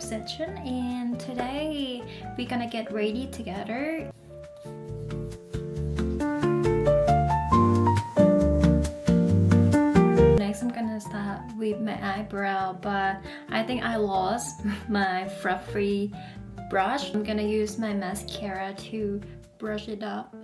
makeup session, and today we're gonna get ready together. Next I'm gonna start with my eyebrow, but I think I lost my fluffy brush. I'm gonna use my mascara to brush it up.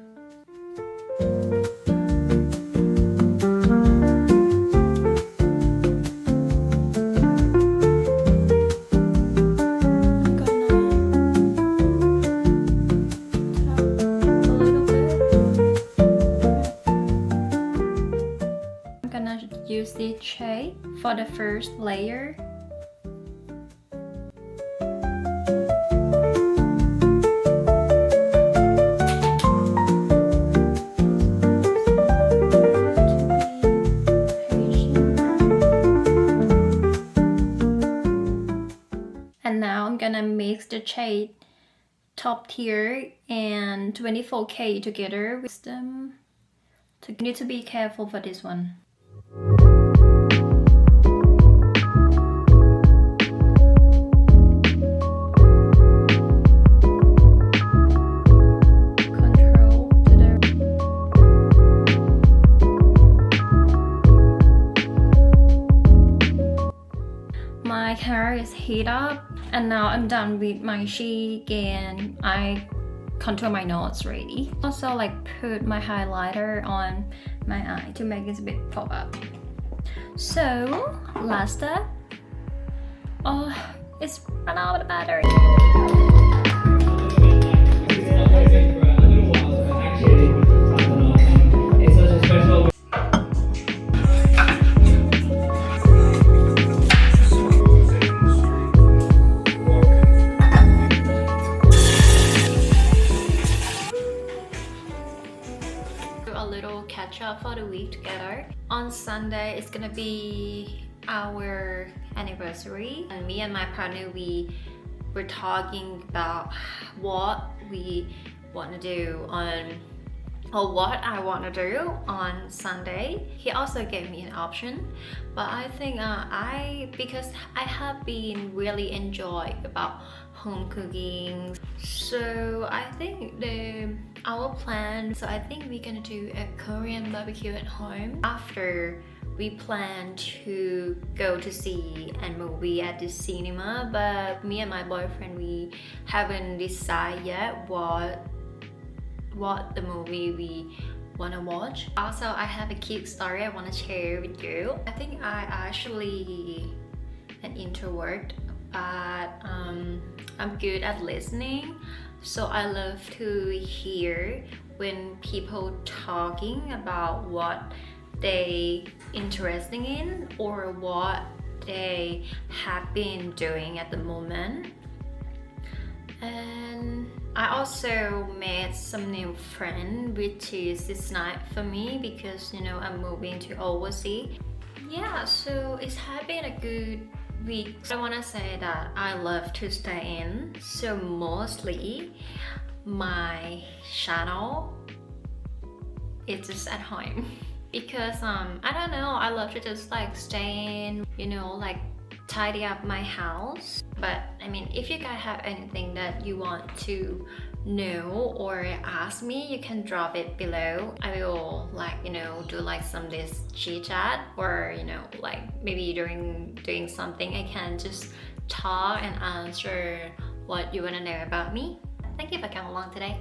Use this shade for the first layer. And now I'm gonna mix the shade top tier and 24K together with them. So you need to be careful for this one. My hair is heated up, and now I'm done with my cheek and I contour my nose already. Also like put my highlighter on my eye to make it a bit pop up. So last step. Oh, it's run out of the battery. A little catch up for the week together. On Sunday it's gonna be our anniversary, and me and my partner we were talking about what we want to do on, or what I want to do on Sunday. He also gave me an option, but I think because I have been really enjoying about home cooking, so I think our plan, so I think we're gonna do a Korean barbecue at home. After we plan to go to see a movie at the cinema, but me and my boyfriend we haven't decided yet what the movie we want to watch. Also, I have a cute story I want to share with you. I think I actually an introvert, but I'm good at listening, so I love to hear when people talking about what they interested in or what they have been doing at the moment. And I also made some new friends, which is nice for me because I'm moving to overseas. Yeah, so it's been a good week. I want to say that I love to stay in, so mostly my channel is just at home because I don't know, I love to just like stay in, like tidy up my house. But I mean, if you guys have anything that you want to know or ask me, you can drop it below. I will do like some this chit chat, or like maybe doing something I can just talk and answer what you want to know about me. Thank you for coming along today.